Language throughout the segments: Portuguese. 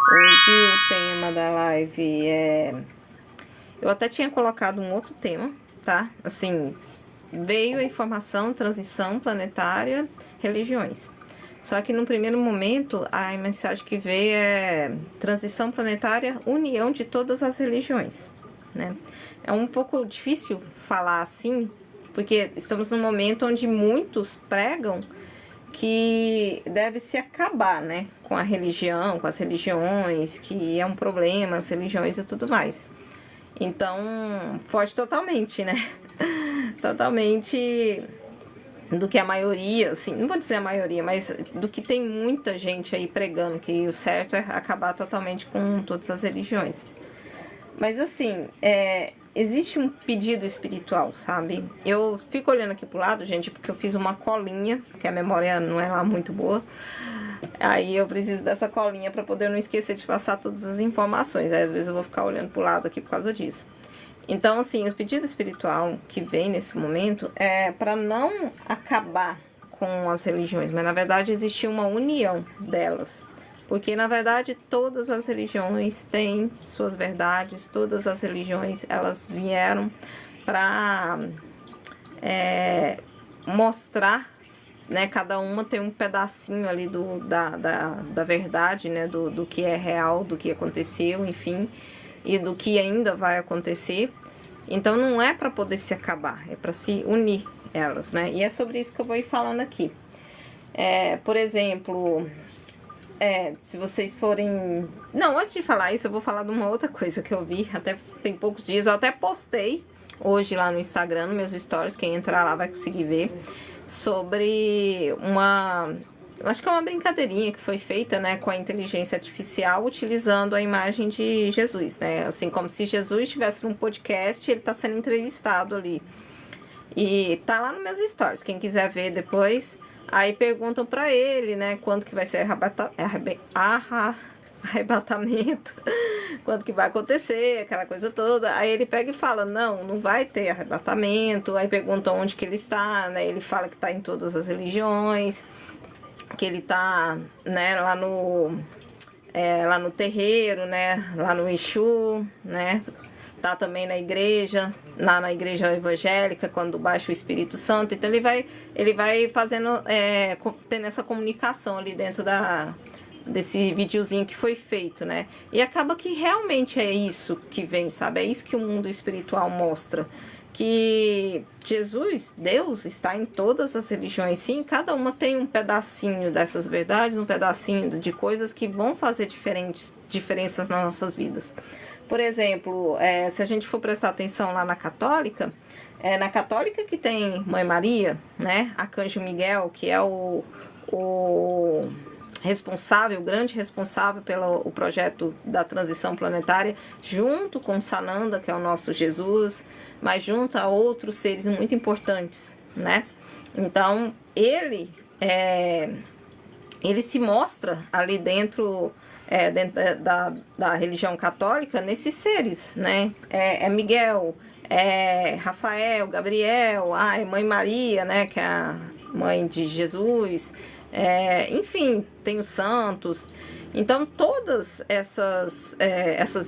Hoje o tema da live é... Eu até tinha colocado um outro tema, tá? Assim, veio a informação, transição planetária, religiões. Só que no primeiro momento, a mensagem que veio é transição planetária, união de todas as religiões, né? É um pouco difícil falar assim, porque estamos num momento onde muitos pregam que deve se acabar, né, com a religião, com as religiões, que é um problema, as religiões e tudo mais. Então, foge totalmente, né? Totalmente do que a maioria, assim, não vou dizer a maioria, mas do que tem muita gente aí pregando, que o certo é acabar totalmente com todas as religiões. Mas assim, existe um pedido espiritual, sabe? Eu fico olhando aqui pro lado, gente, porque eu fiz uma colinha, porque a memória não é lá muito boa. Aí eu preciso dessa colinha para poder não esquecer de passar todas as informações. Aí às vezes eu vou ficar olhando pro lado aqui por causa disso. Então, assim, o pedido espiritual que vem nesse momento é para não acabar com as religiões, mas na verdade existe uma união delas. Porque na verdade todas as religiões têm suas verdades, todas as religiões elas vieram para mostrar, né? Cada uma tem um pedacinho ali da verdade, né? Do que é real, do que aconteceu, enfim, e do que ainda vai acontecer. Então não é para poder se acabar, é para se unir elas, né? E é sobre isso que eu vou ir falando aqui. Por exemplo, se vocês forem... Não, antes de falar isso, eu vou falar de uma outra coisa que eu vi, até tem poucos dias, eu até postei hoje lá no Instagram, nos meus stories, quem entrar lá vai conseguir ver, sobre uma... Acho que é uma brincadeirinha que foi feita, né, com a inteligência artificial, utilizando a imagem de Jesus, né? Assim, como se Jesus estivesse num podcast e ele está sendo entrevistado ali. E tá lá nos meus stories, quem quiser ver depois. Aí perguntam pra ele, né, quando que vai ser arrebatamento, quando que vai acontecer, aquela coisa toda. Aí ele pega e fala, não vai ter arrebatamento. Aí perguntam onde que ele está, né, ele fala que tá em todas as religiões, que ele tá, né, lá no terreiro, né, lá no Exu, né, tá também na igreja, lá na igreja evangélica, quando baixa o Espírito Santo. Então ele vai fazendo, tendo essa comunicação ali dentro desse videozinho que foi feito, né? E acaba que realmente é isso que vem, sabe? É isso que o mundo espiritual mostra. Que Jesus, Deus, está em todas as religiões, sim, cada uma tem um pedacinho dessas verdades, um pedacinho de coisas que vão fazer diferenças nas nossas vidas. Por exemplo, se a gente for prestar atenção lá na católica que tem Mãe Maria, né, Arcanjo Miguel, que é o responsável, o grande responsável pelo projeto da transição planetária, junto com Sananda, que é o nosso Jesus, mas junto a outros seres muito importantes, né? Então, ele se mostra ali dentro, dentro da religião católica, nesses seres, né? Miguel, Rafael, Gabriel, é Mãe Maria, né? Que é a mãe de Jesus, enfim, tem os santos. Então, todas essas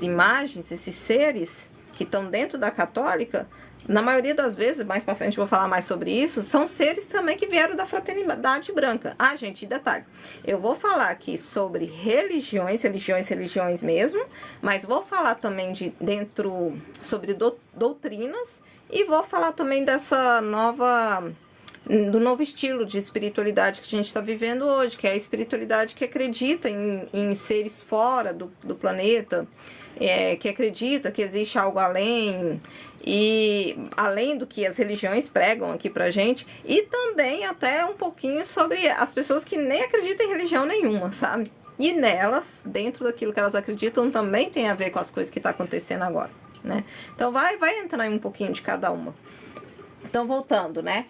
imagens, esses seres que estão dentro da católica, na maioria das vezes, mais pra frente eu vou falar mais sobre isso, são seres também que vieram da fraternidade branca. Gente, detalhe, eu vou falar aqui sobre religiões mesmo, mas vou falar também sobre doutrinas, e vou falar também do novo estilo de espiritualidade que a gente está vivendo hoje, que é a espiritualidade que acredita em seres fora do planeta, que acredita que existe algo além, e além do que as religiões pregam aqui pra gente, e também até um pouquinho sobre as pessoas que nem acreditam em religião nenhuma, sabe? E nelas, dentro daquilo que elas acreditam, também tem a ver com as coisas que está acontecendo agora, né? Então vai entrar em um pouquinho de cada uma. Então, voltando, né?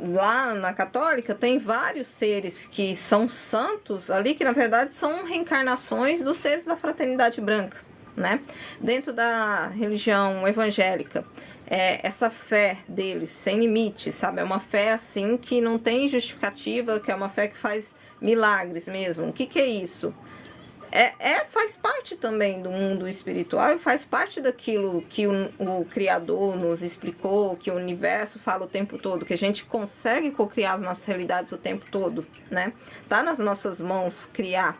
Lá na católica tem vários seres que são santos ali, que na verdade são reencarnações dos seres da fraternidade branca, né? Dentro da religião evangélica, essa fé deles sem limite, sabe? É uma fé assim que não tem justificativa, que é uma fé que faz milagres mesmo. O que é isso? faz parte também do mundo espiritual e faz parte daquilo que o Criador nos explicou, que o universo fala o tempo todo, que a gente consegue cocriar as nossas realidades o tempo todo, né? Tá nas nossas mãos criar.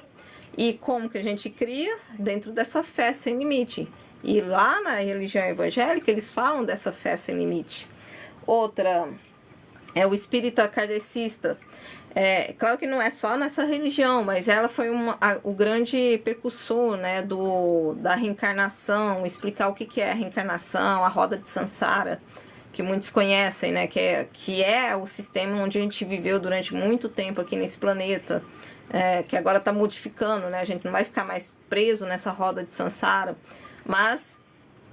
E como que a gente cria? Dentro dessa fé sem limite. E lá na religião evangélica eles falam dessa fé sem limite. Outra é o espírita kardecista. Claro que não é só nessa religião, mas ela foi o grande precursor, né, da reencarnação, explicar o que é a reencarnação, a roda de Sansara, que muitos conhecem, né, que é o sistema onde a gente viveu durante muito tempo aqui nesse planeta, que agora está modificando, né, a gente não vai ficar mais preso nessa roda de Sansara, mas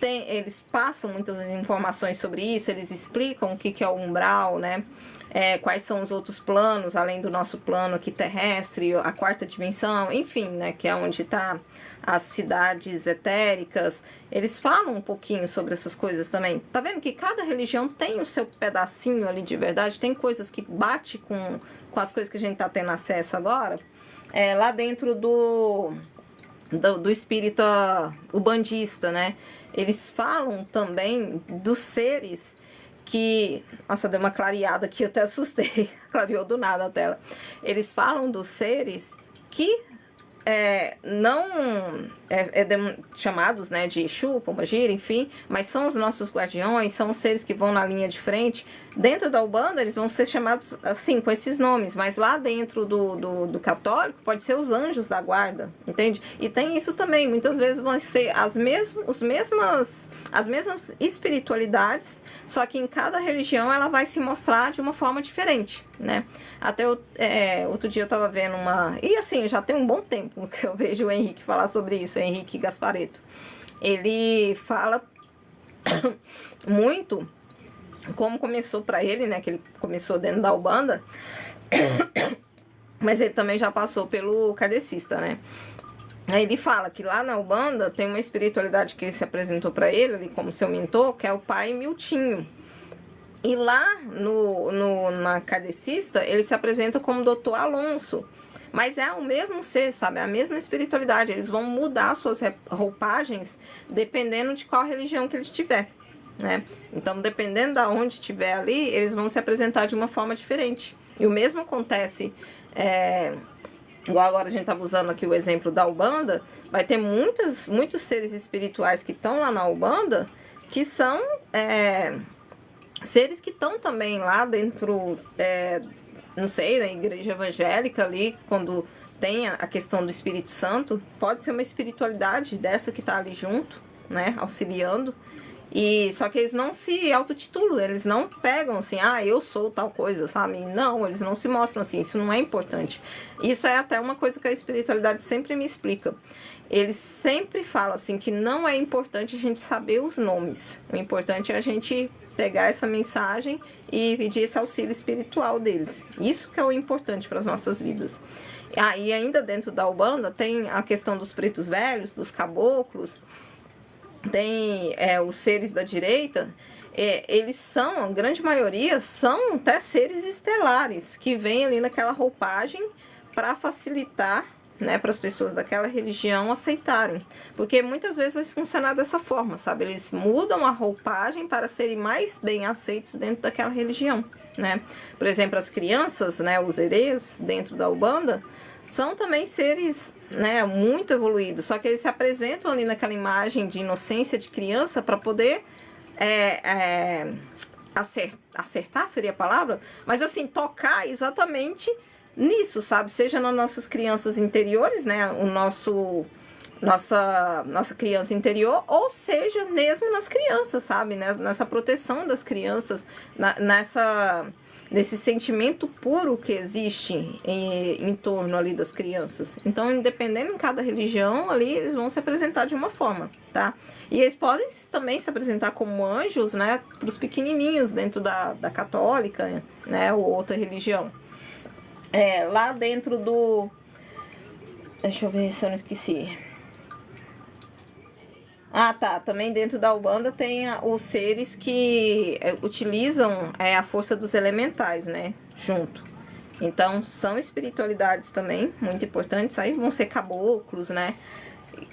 eles passam muitas informações sobre isso, eles explicam o que é o umbral, né? Quais são os outros planos, além do nosso plano aqui terrestre, a quarta dimensão, enfim, né? Que é onde está as cidades etéricas. Eles falam um pouquinho sobre essas coisas também. Tá vendo que cada religião tem o seu pedacinho ali de verdade, tem coisas que bate com as coisas que a gente está tendo acesso agora. Lá dentro do espírita ubandista, né? Eles falam também dos seres que... Nossa, deu uma clareada aqui, eu até assustei. Clareou do nada a tela. Eles falam dos seres que não chamados, né, de Exu, Pombagira, enfim, mas são os nossos guardiões, são os seres que vão na linha de frente. Dentro da Umbanda eles vão ser chamados assim, com esses nomes, mas lá dentro do católico pode ser os anjos da guarda, entende? E tem isso também, muitas vezes vão ser as mesmas espiritualidades, só que em cada religião ela vai se mostrar de uma forma diferente, né? Até outro dia eu tava vendo e assim, já tem um bom tempo que eu vejo o Henrique falar sobre isso, o Henrique Gasparetto. Ele fala muito como começou para ele, né? Que ele começou dentro da Umbanda, mas ele também já passou pelo kardecista, né? Aí ele fala que lá na Umbanda tem uma espiritualidade que ele se apresentou para ele, ali como seu mentor, que é o pai Miltinho. E lá na kardecista, ele se apresenta como Dr. Alonso. Mas é o mesmo ser, sabe? É a mesma espiritualidade. Eles vão mudar suas roupagens dependendo de qual religião que ele estiver, né? Então, dependendo de onde estiver ali, eles vão se apresentar de uma forma diferente. E o mesmo acontece... igual agora a gente estava usando aqui o exemplo da Umbanda, vai ter muitos seres espirituais que estão lá na Umbanda, que são seres que estão também lá dentro, não sei, da igreja evangélica ali, quando tem a questão do Espírito Santo, pode ser uma espiritualidade dessa que está ali junto, né, auxiliando. Só que eles não se autotitulam, eles não pegam assim, eu sou tal coisa, sabe? Não, eles não se mostram assim, isso não é importante. Isso é até uma coisa que a espiritualidade sempre me explica. Eles sempre falam assim que não é importante a gente saber os nomes. O importante é a gente pegar essa mensagem e pedir esse auxílio espiritual deles. Isso que é o importante para as nossas vidas. E ainda dentro da Umbanda tem a questão dos pretos velhos, dos caboclos, tem os seres da direita, eles são, a grande maioria, são até seres estelares, que vêm ali naquela roupagem para facilitar, né, para as pessoas daquela religião aceitarem. Porque muitas vezes vai funcionar dessa forma, sabe? Eles mudam a roupagem para serem mais bem aceitos dentro daquela religião, né? Por exemplo, as crianças, né, os herês dentro da Umbanda, são também seres, né, muito evoluídos, só que eles se apresentam ali naquela imagem de inocência de criança para poder acertar seria a palavra, mas assim, tocar exatamente nisso, sabe? Seja nas nossas crianças interiores, né, nossa criança interior, ou seja mesmo nas crianças, sabe? Nessa proteção das crianças, nesse sentimento puro que existe em torno ali das crianças. Então, independendo em cada religião, ali eles vão se apresentar de uma forma, tá? E eles podem também se apresentar como anjos, né, para os pequenininhos dentro da católica, né, ou outra religião. Lá dentro do... Deixa eu ver se eu não esqueci. Tá. Também dentro da Umbanda tem os seres que utilizam a força dos elementais, né? Junto. Então, são espiritualidades também muito importantes. Aí vão ser caboclos, né?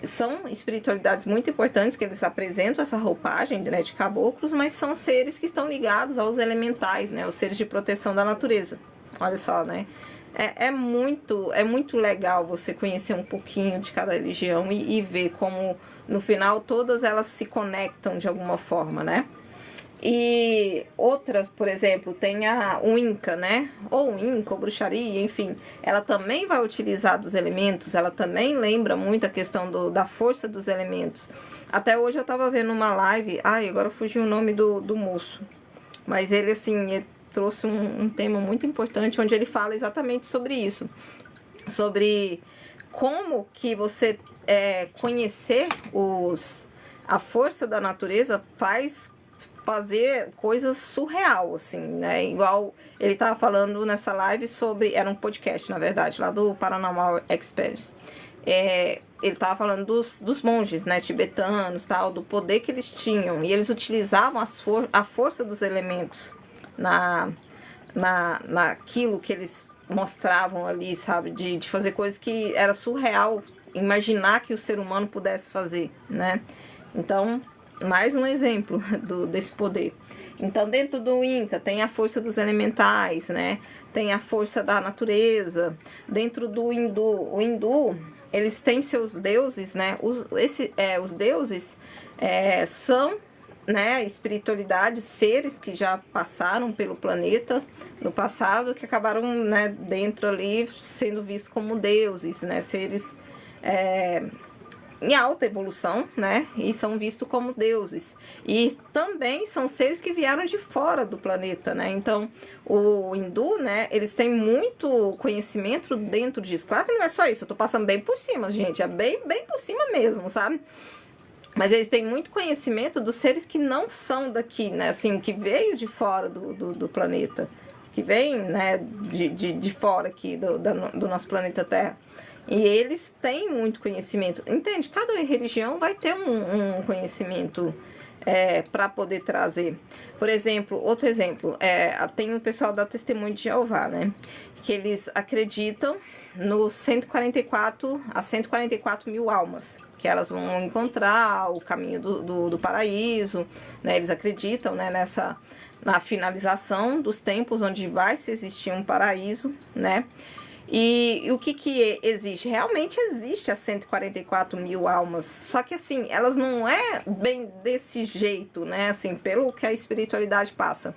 São espiritualidades muito importantes que eles apresentam essa roupagem, né, de caboclos, mas são seres que estão ligados aos elementais, né? Os seres de proteção da natureza. Olha só, né? É muito legal você conhecer um pouquinho de cada religião e ver como, no final, todas elas se conectam de alguma forma, né? E outras, por exemplo, tem o Inca, né? Ou Inca, ou bruxaria, enfim. Ela também vai utilizar dos elementos, ela também lembra muito a questão da força dos elementos. Até hoje eu tava vendo uma live, agora fugiu o nome do moço. Mas ele, assim, ele trouxe um tema muito importante, onde ele fala exatamente sobre isso. Sobre como que você conhecer a força da natureza faz fazer coisas surreal, assim, né? Igual ele tava falando nessa live sobre... Era um podcast, na verdade, lá do Paranormal Experts. Ele tava falando dos monges, né? Tibetanos, tal, do poder que eles tinham. E eles utilizavam a força dos elementos naquilo que eles mostravam ali, sabe? De fazer coisas que era surreal imaginar que o ser humano pudesse fazer, né? Então, mais um exemplo desse poder. Então, dentro do Inca tem a força dos elementais, né? Tem a força da natureza. Dentro do Hindu, o Hindu, eles têm seus deuses, né? Os deuses são, né, espiritualidades, seres que já passaram pelo planeta no passado, que acabaram, né, dentro ali sendo vistos como deuses, né? Seres em alta evolução, né? E são vistos como deuses. E também são seres que vieram de fora do planeta, né? Então, o hindu, né? Eles têm muito conhecimento dentro disso. Claro que não é só isso, eu tô passando bem por cima, gente. É bem por cima mesmo, sabe? Mas eles têm muito conhecimento dos seres que não são daqui, né? Assim, que veio de fora do planeta. Que vem, né? De fora aqui do nosso planeta Terra. E eles têm muito conhecimento. Entende? Cada religião vai ter um conhecimento para poder trazer. Por exemplo, outro exemplo, tem o pessoal da Testemunho de Jeová, né? Que eles acreditam nos 144 mil almas, que elas vão encontrar o caminho do paraíso, né? Eles acreditam, né, na finalização dos tempos, onde vai se existir um paraíso, né? E o que existe? Realmente existe as 144 mil almas, só que assim, elas não é bem desse jeito, né? Assim, pelo que a espiritualidade passa.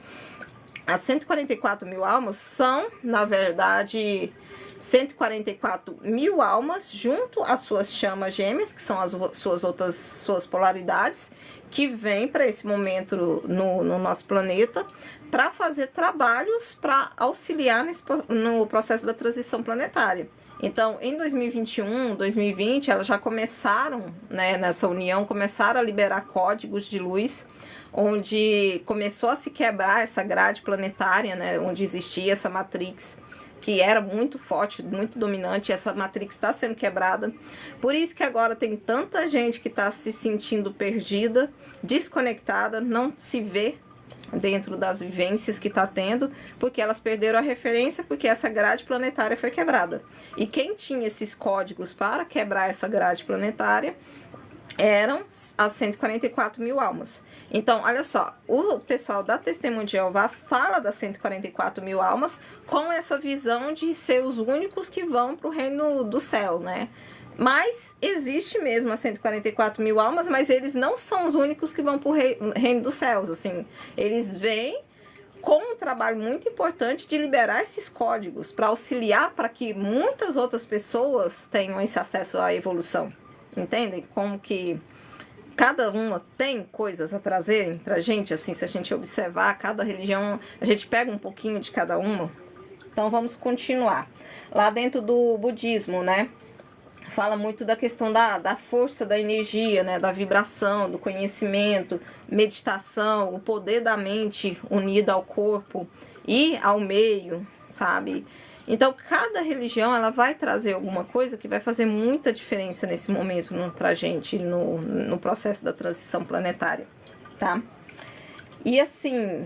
As 144 mil almas são, na verdade, 144 mil almas junto às suas chamas gêmeas, que são as suas polaridades, que vêm para esse momento no nosso planeta, para fazer trabalhos para auxiliar no processo da transição planetária. Então, em 2021, 2020, elas já começaram, né, nessa união, começaram a liberar códigos de luz, onde começou a se quebrar essa grade planetária, né, onde existia essa matrix, que era muito forte, muito dominante, essa matrix está sendo quebrada. Por isso que agora tem tanta gente que está se sentindo perdida, desconectada, não se vê dentro das vivências que está tendo, porque elas perderam a referência, porque essa grade planetária foi quebrada. E quem tinha esses códigos para quebrar essa grade planetária eram as 144 mil almas. Então, olha só, o pessoal da Testemunho de Jeová fala das 144 mil almas com essa visão de ser os únicos que vão para o reino do céu, né? Mas existe mesmo as 144 mil almas, mas eles não são os únicos que vão para o reino dos céus, assim. Eles vêm com um trabalho muito importante de liberar esses códigos para auxiliar para que muitas outras pessoas tenham esse acesso à evolução. Entendem? Como que cada uma tem coisas a trazerem pra gente, assim, se a gente observar cada religião, a gente pega um pouquinho de cada uma. Então vamos continuar. Lá dentro do budismo, né? Fala muito da questão da força da energia, né? Da vibração, do conhecimento, meditação, o poder da mente unida ao corpo e ao meio, sabe? Então, cada religião ela vai trazer alguma coisa que vai fazer muita diferença nesse momento pra gente, no processo da transição planetária, tá? E assim,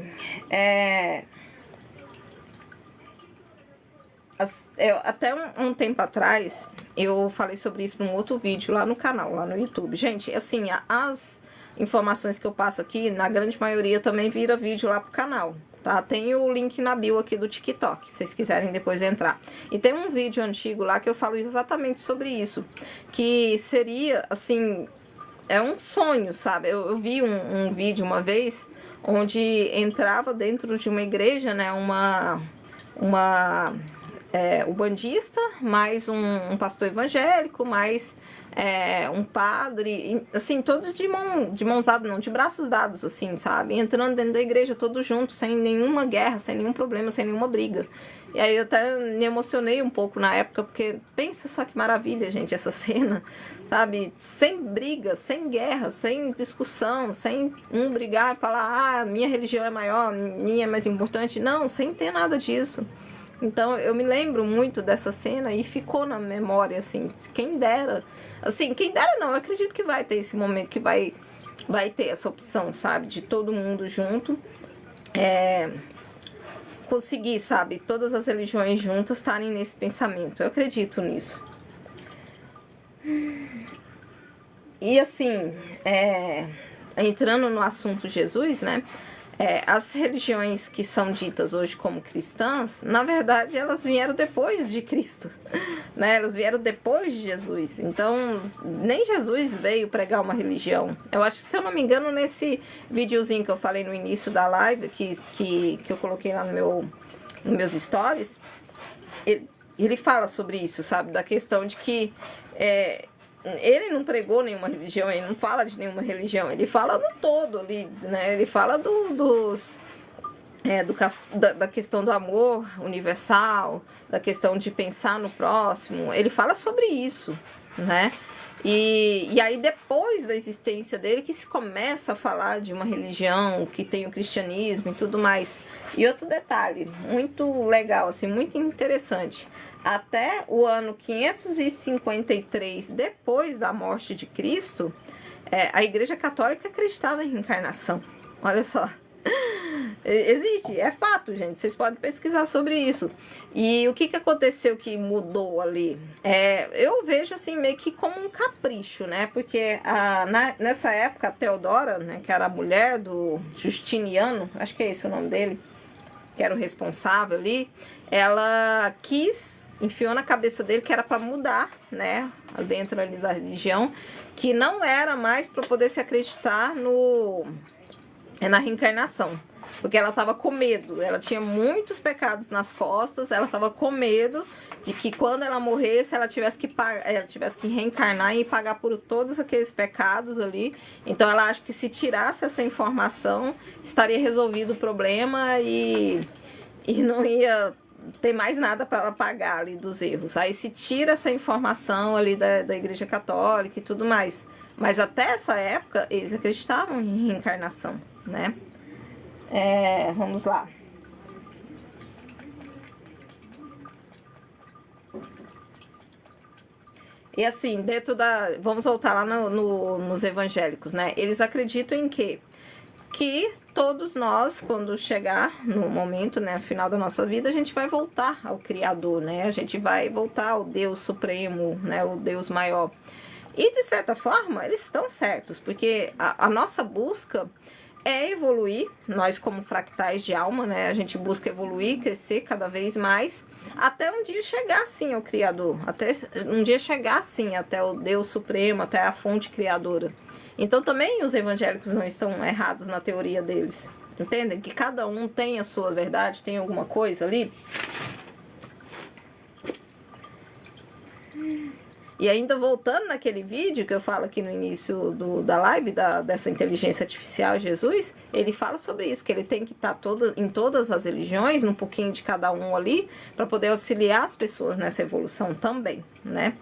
Até um tempo atrás, eu falei sobre isso num outro vídeo lá no canal, lá no YouTube. Gente, assim, as informações que eu passo aqui, na grande maioria também vira vídeo lá pro canal, tá? Tem o link na bio aqui do TikTok, se vocês quiserem depois entrar. E tem um vídeo antigo lá que eu falo exatamente sobre isso, que seria, assim, é um sonho, sabe? Eu vi um vídeo uma vez, onde entrava dentro de uma igreja, né, o bandista, mais um pastor evangélico, mais um padre, assim, todos de mãos dadas, não, de braços dados, assim, sabe? Entrando dentro da igreja, todos juntos, sem nenhuma guerra, sem nenhum problema, sem nenhuma briga. E aí eu até me emocionei um pouco na época, porque pensa só que maravilha, gente, essa cena, sabe? Sem briga, sem guerra, sem discussão, sem um brigar e falar, minha religião é maior, minha é mais importante. Não, sem ter nada disso. Então eu me lembro muito dessa cena e ficou na memória, assim, quem dera. Assim, quem dera não, eu acredito que vai ter esse momento, que vai ter essa opção, sabe? De todo mundo junto. Conseguir, sabe? Todas as religiões juntas estarem nesse pensamento. Eu acredito nisso. E assim, entrando no assunto Jesus, né? As religiões que são ditas hoje como cristãs, na verdade, elas vieram depois de Cristo, né? Elas vieram depois de Jesus. Então, nem Jesus veio pregar uma religião. Eu acho que, se eu não me engano, nesse videozinho que eu falei no início da live, que eu coloquei lá nos meus stories, ele fala sobre isso, sabe? Da questão de que ele não pregou nenhuma religião, ele não fala de nenhuma religião, ele fala no todo ali, né? Ele fala da questão do amor universal, da questão de pensar no próximo, ele fala sobre isso, né? E aí, depois da existência dele, que se começa a falar de uma religião que tem o cristianismo e tudo mais. E outro detalhe, muito legal, assim, muito interessante. Até o ano 553, depois da morte de Cristo, a Igreja Católica acreditava em reencarnação. Olha só. Existe, é fato, gente. Vocês podem pesquisar sobre isso. E o que aconteceu que mudou ali? Eu vejo assim meio que como um capricho, né? Porque nessa época a Teodora, né, que era a mulher do Justiniano, acho que é esse o nome dele, que era o responsável ali, ela enfiou na cabeça dele que era para mudar, né, dentro ali da religião, que não era mais para poder se acreditar na reencarnação. Porque ela estava com medo, ela tinha muitos pecados nas costas, ela estava com medo de que quando ela morresse, ela tivesse que reencarnar e pagar por todos aqueles pecados ali. Então ela acha que se tirasse essa informação, estaria resolvido o problema e não ia ter mais nada para ela pagar ali dos erros. Aí se tira essa informação ali da Igreja Católica e tudo mais. Mas até essa época, eles acreditavam em reencarnação, né? Vamos lá. E assim, vamos voltar lá nos evangélicos, né? Eles acreditam em quê? Que todos nós, quando chegar no momento, né, no final da nossa vida, a gente vai voltar ao Criador, né? A gente vai voltar ao Deus Supremo, né? O Deus maior. E, de certa forma, eles estão certos, porque a nossa busca é evoluir, nós como fractais de alma, né? A gente busca evoluir, crescer cada vez mais, até um dia chegar, sim, ao Criador. Até um dia chegar, sim, até o Deus Supremo, até a fonte criadora. Então, também os evangélicos não estão errados na teoria deles. Entendem? Que cada um tem a sua verdade, tem alguma coisa ali. E ainda voltando naquele vídeo que eu falo aqui no início da live, dessa inteligência artificial Jesus, ele fala sobre isso, que ele tem que estar em todas as religiões, um pouquinho de cada um ali, para poder auxiliar as pessoas nessa evolução também, né?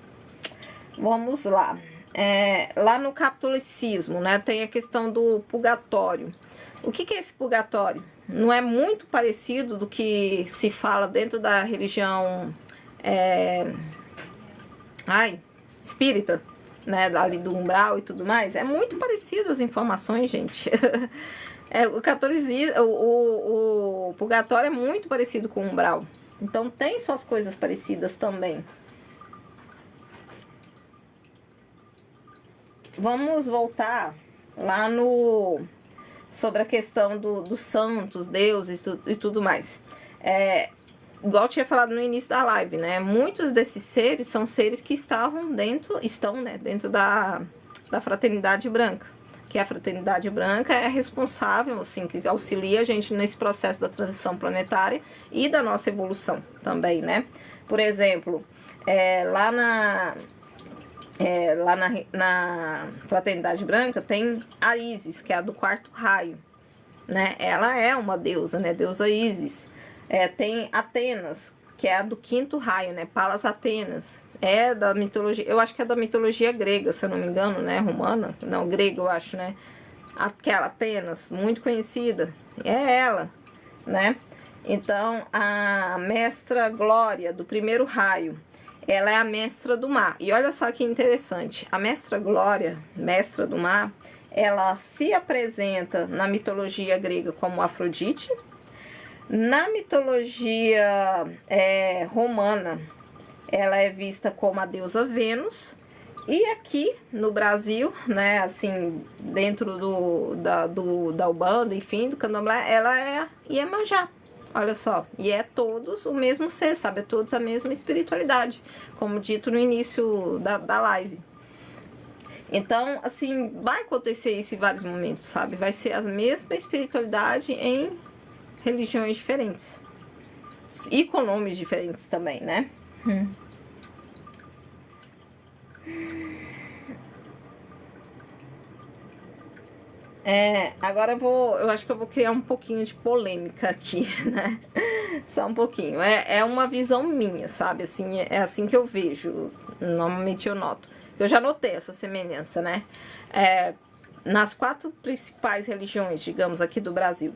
Vamos lá. Lá no catolicismo, né, tem a questão do purgatório. O que é esse purgatório? Não é muito parecido do que se fala dentro da religião espírita, né, ali do umbral e tudo mais. É muito parecido as informações, gente. O catolicismo, o purgatório é muito parecido com o umbral, Então tem suas coisas parecidas também. Vamos voltar lá no... sobre a questão dos santos, deuses e tudo mais. Igual eu tinha falado no início da live, né? Muitos desses seres são seres que estão, né, dentro da fraternidade branca. Que a fraternidade branca é responsável, assim, que auxilia a gente nesse processo da transição planetária e da nossa evolução também, né? Por exemplo, lá na fraternidade branca tem a Ísis, que é a do quarto raio, né? Ela é uma deusa, né? Deusa Ísis. Tem Atenas, que é a do quinto raio, né? Palas Atenas. É da mitologia, eu acho que é da mitologia grega, se eu não me engano, né? Romana? Não, grega eu acho, né? Aquela Atenas, muito conhecida. É ela, né? Então, a mestra Glória, do primeiro raio, ela é a mestra do mar. E olha só que interessante, a mestra Glória, mestra do mar, ela se apresenta na mitologia grega como Afrodite. Na mitologia romana, ela é vista como a deusa Vênus. E aqui no Brasil, né, assim, dentro da Umbanda, enfim, do Candomblé, ela é Iemanjá. Olha só, e é todos o mesmo ser, sabe? É todos a mesma espiritualidade, como dito no início da live. Então, assim, vai acontecer isso em vários momentos, sabe? Vai ser a mesma espiritualidade em religiões diferentes. E com nomes diferentes também, né? Agora eu acho que eu vou criar um pouquinho de polêmica aqui, né? Só um pouquinho. É uma visão minha, sabe? Assim, é assim que eu vejo. Normalmente eu noto. Eu já notei essa semelhança, né? Nas 4 principais religiões, digamos, aqui do Brasil.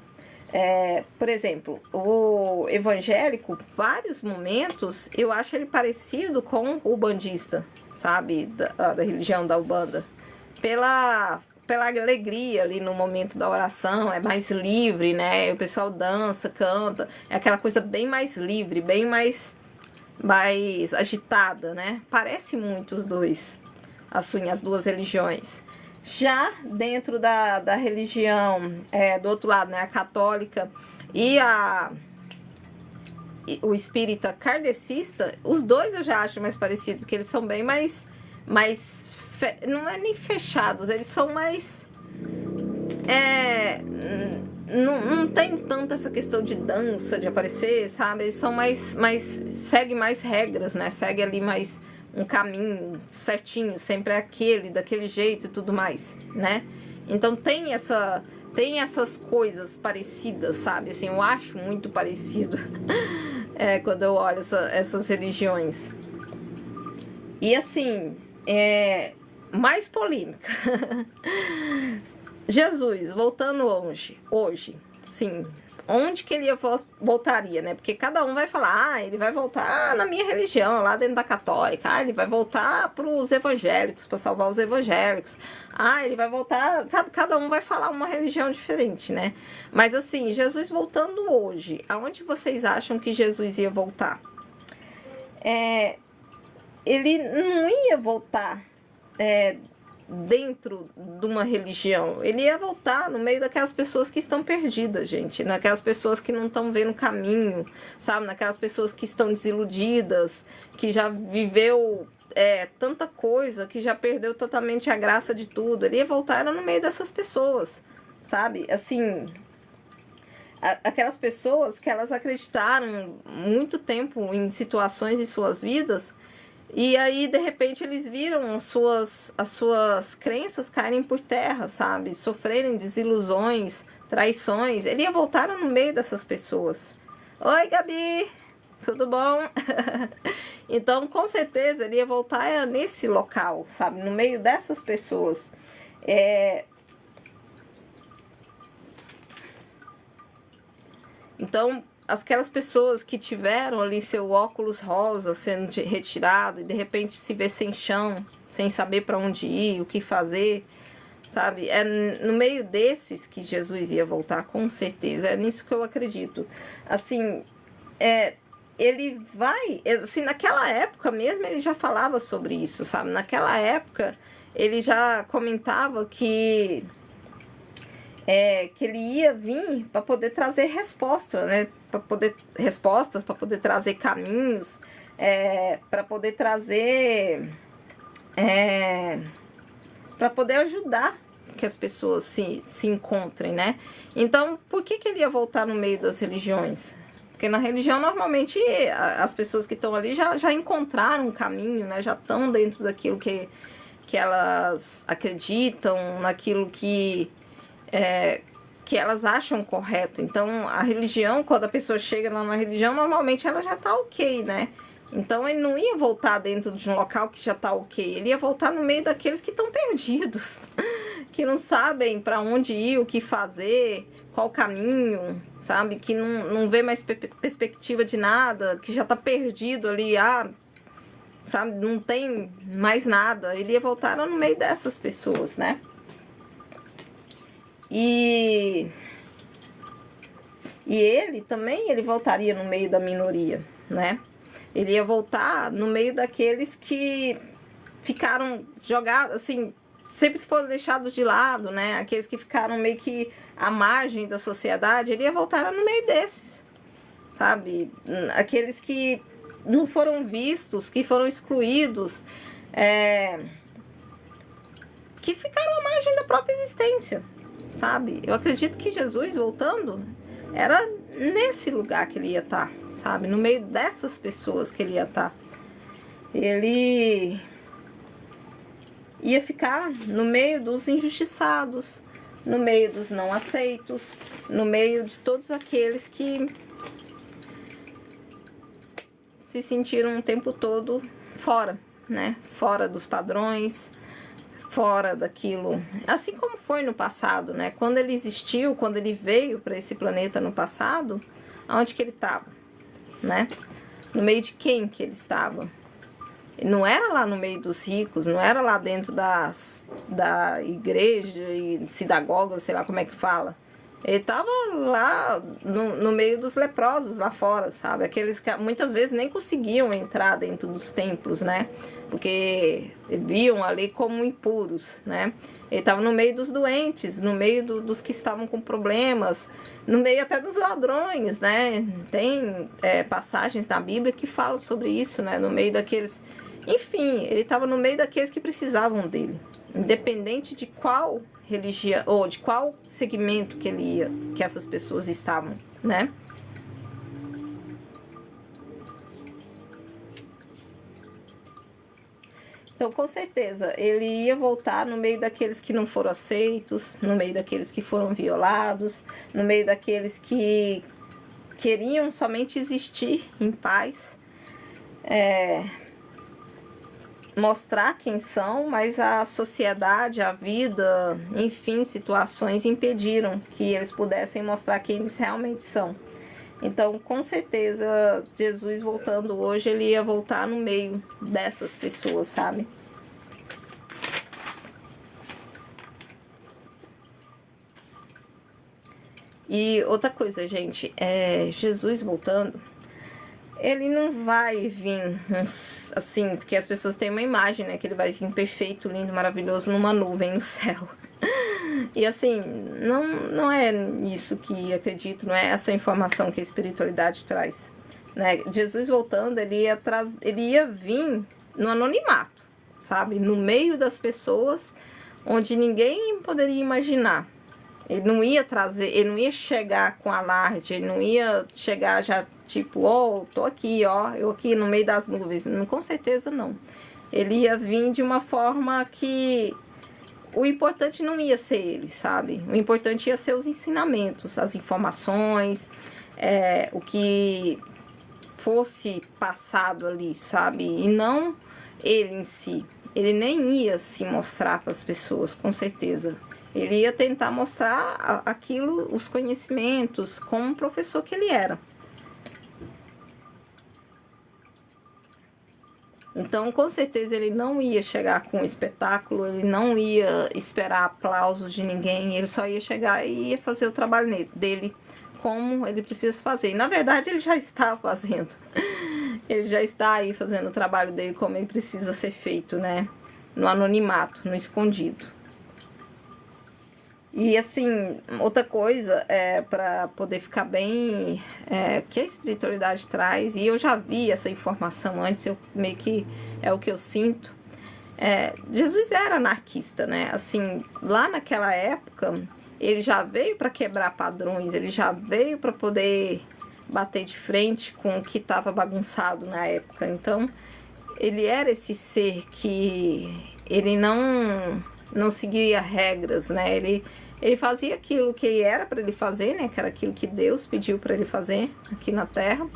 Por exemplo, o evangélico, vários momentos, eu acho ele parecido com o bandista, sabe? Da religião da Umbanda. Pela alegria ali no momento da oração, é mais livre, né? O pessoal dança, canta, é aquela coisa bem mais livre, bem mais agitada, né? Parece muito os dois, assim, as duas religiões. Já dentro da religião, do outro lado, né? A católica e o espírita kardecista, os dois eu já acho mais parecidos, porque eles são bem mais não é nem fechados, eles são mais... não tem tanto essa questão de dança, de aparecer, sabe? Eles são segue mais regras, né? Segue ali mais um caminho certinho, sempre é daquele jeito e tudo mais, né? Então tem essas coisas parecidas, sabe? Assim, eu acho muito parecido quando eu olho essas religiões. E assim, mais polêmica. Jesus, voltando hoje, sim, onde que ele voltaria, né? Porque cada um vai falar, ele vai voltar na minha religião, lá dentro da católica, ele vai voltar para os evangélicos, para salvar os evangélicos, ele vai voltar, sabe? Cada um vai falar uma religião diferente, né? Mas assim, Jesus voltando hoje, aonde vocês acham que Jesus ia voltar? Ele não ia voltar dentro de uma religião, ele ia voltar no meio daquelas pessoas que estão perdidas, gente, naquelas pessoas que não estão vendo caminho, sabe, naquelas pessoas que estão desiludidas, que já viveu tanta coisa, que já perdeu totalmente a graça de tudo. Ele ia voltar no meio dessas pessoas, sabe, assim, aquelas pessoas que elas acreditaram muito tempo em situações em suas vidas. E aí, de repente, eles viram as suas crenças caírem por terra, sabe? Sofrerem desilusões, traições. Ele ia voltar no meio dessas pessoas. Oi, Gabi! Tudo bom? Então, com certeza, ele ia voltar nesse local, sabe? No meio dessas pessoas. Então, aquelas pessoas que tiveram ali seu óculos rosa sendo retirado e de repente se vê sem chão, sem saber para onde ir, o que fazer, sabe? É no meio desses que Jesus ia voltar, com certeza. É nisso que eu acredito. Assim, ele vai, assim, naquela época mesmo ele já falava sobre isso, sabe? Naquela época ele já comentava que ele ia vir para poder trazer resposta, né? Para poder respostas, para poder trazer caminhos, para poder trazer, para poder ajudar que as pessoas se encontrem, né? Então, por que ele ia voltar no meio das religiões? Porque na religião, normalmente, as pessoas que estão ali já encontraram um caminho, né? Já estão dentro daquilo que elas acreditam, naquilo que elas acham correto. Então, a religião, quando a pessoa chega lá na religião, normalmente ela já está ok, né? Então, ele não ia voltar dentro de um local que já está ok. Ele ia voltar no meio daqueles que estão perdidos, que não sabem para onde ir, o que fazer, qual caminho, sabe? Que não vê mais perspectiva de nada, que já está perdido ali, sabe? Não tem mais nada. Ele ia voltar no meio dessas pessoas, né? E ele também, ele voltaria no meio da minoria, né? Ele ia voltar no meio daqueles que ficaram jogados, assim, sempre foram deixados de lado, né? Aqueles que ficaram meio que à margem da sociedade, ele ia voltar no meio desses, sabe? Aqueles que não foram vistos, que foram excluídos, que ficaram à margem da própria existência, sabe? Eu acredito que Jesus voltando era nesse lugar que ele ia estar, sabe? No meio dessas pessoas que ele ia estar. Ele ia ficar no meio dos injustiçados, no meio dos não aceitos, no meio de todos aqueles que se sentiram o tempo todo fora, né? Fora dos padrões, fora daquilo, assim como foi no passado, né? Quando ele existiu, quando ele veio para esse planeta no passado, aonde que ele estava, né? No meio de quem que ele estava? Não era lá no meio dos ricos, não era lá dentro da igreja e sinagoga, sei lá como é que fala. Ele estava lá no meio dos leprosos, lá fora, sabe? Aqueles que muitas vezes nem conseguiam entrar dentro dos templos, né? Porque viam ali como impuros, né? Ele estava no meio dos doentes, no meio dos que estavam com problemas, no meio até dos ladrões, né? Tem passagens na Bíblia que falam sobre isso, né? No meio daqueles... Enfim, ele estava no meio daqueles que precisavam dele, independente de qual religião ou de qual segmento que essas pessoas estavam, né? Então, com certeza, ele ia voltar no meio daqueles que não foram aceitos, no meio daqueles que foram violados, no meio daqueles que queriam somente existir em paz, mostrar quem são, mas a sociedade, a vida, enfim, situações impediram que eles pudessem mostrar quem eles realmente são. Então, com certeza, Jesus voltando hoje, ele ia voltar no meio dessas pessoas, sabe? E outra coisa, gente, Jesus voltando, ele não vai vir assim, porque as pessoas têm uma imagem, né, que ele vai vir perfeito, lindo, maravilhoso numa nuvem no céu. E assim, não é isso que acredito, não é essa informação que a espiritualidade traz, né? Jesus voltando, ele ia vir no anonimato, sabe? No meio das pessoas, onde ninguém poderia imaginar. Ele não ia chegar com alarde, ele não ia chegar já tipo, tô aqui, eu aqui no meio das nuvens. Não, com certeza não. Ele ia vir de uma forma que o importante não ia ser ele, sabe? O importante ia ser os ensinamentos, as informações, o que fosse passado ali, sabe? E não ele em si. Ele nem ia se mostrar para as pessoas, com certeza. Ele ia tentar mostrar aquilo, os conhecimentos, como um professor que ele era. Então, com certeza, ele não ia chegar com um espetáculo, ele não ia esperar aplausos de ninguém, ele só ia chegar e ia fazer o trabalho dele como ele precisa fazer. E, na verdade, ele já está fazendo. Ele já está aí fazendo o trabalho dele como ele precisa ser feito, né? No anonimato, no escondido. E assim, outra coisa para poder ficar bem, que a espiritualidade traz, e eu já vi essa informação antes, eu meio que é o que eu sinto. Jesus era anarquista, né? Assim, lá naquela época, ele já veio para quebrar padrões, ele já veio para poder bater de frente com o que estava bagunçado na época. Então, ele era esse ser que ele não seguia regras, né? Ele fazia aquilo que era para ele fazer, né? Que era aquilo que Deus pediu para ele fazer aqui na Terra.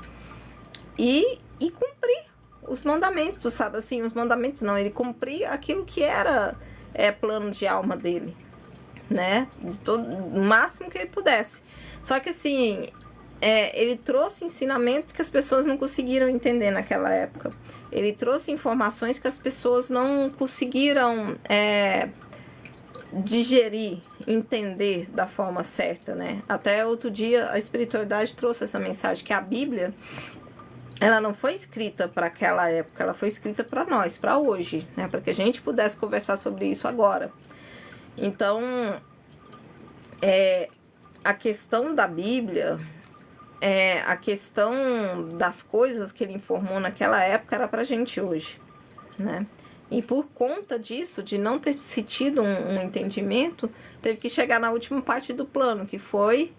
E cumprir os mandamentos, sabe? Assim, os mandamentos não, ele cumpria aquilo que era plano de alma dele, né? O máximo que ele pudesse. Só que assim, ele trouxe ensinamentos que as pessoas não conseguiram entender naquela época. Ele trouxe informações que as pessoas não conseguiram digerir, entender da forma certa, né? Até outro dia a espiritualidade trouxe essa mensagem que a Bíblia, ela não foi escrita para aquela época, ela foi escrita para nós, para hoje, né? Para que a gente pudesse conversar sobre isso agora. Então, a questão da Bíblia, a questão das coisas que ele informou naquela época era pra gente hoje, né? E por conta disso, de não ter se tido um entendimento, teve que chegar na última parte do plano, que foi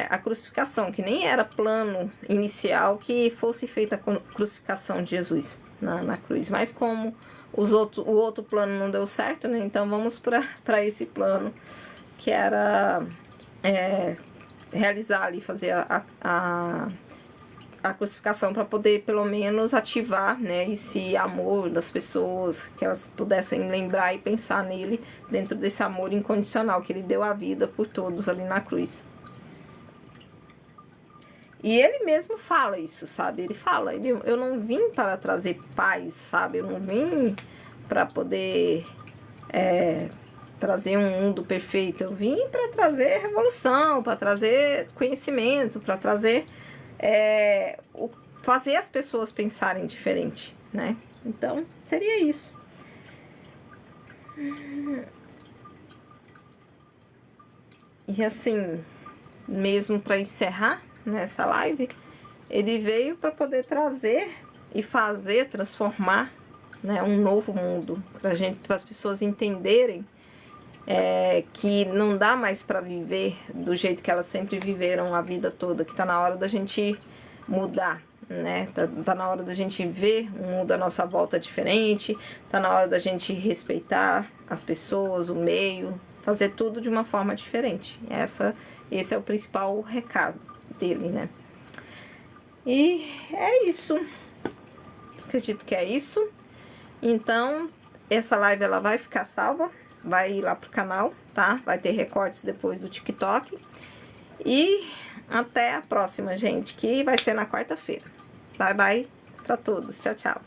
a crucificação, que nem era plano inicial que fosse feita a crucificação de Jesus na cruz. Mas como o outro plano não deu certo, né? Então vamos para esse plano, que era realizar ali, fazer a crucificação para poder pelo menos ativar, né, esse amor das pessoas, que elas pudessem lembrar e pensar nele dentro desse amor incondicional que ele deu a vida por todos ali na cruz. E ele mesmo fala isso, sabe? Ele fala, eu não vim para trazer paz, sabe? Eu não vim para poder trazer um mundo perfeito. Eu vim para trazer revolução, para trazer conhecimento, para trazer fazer as pessoas pensarem diferente, né? Então, seria isso. E assim, mesmo para encerrar nessa live, ele veio para poder trazer e fazer, transformar, né, um novo mundo, para as pessoas entenderem que não dá mais para viver do jeito que elas sempre viveram a vida toda, que está na hora da gente mudar, né? Tá na hora da gente ver um mundo à nossa volta diferente, tá na hora da gente respeitar as pessoas, o meio, fazer tudo de uma forma diferente. Esse é o principal recado dele, né? E é isso. Acredito que é isso. Então, essa live ela vai ficar salva, vai ir lá pro canal, tá? Vai ter recortes depois do TikTok. E até a próxima, gente, que vai ser na quarta-feira. Bye, bye pra todos. Tchau, tchau.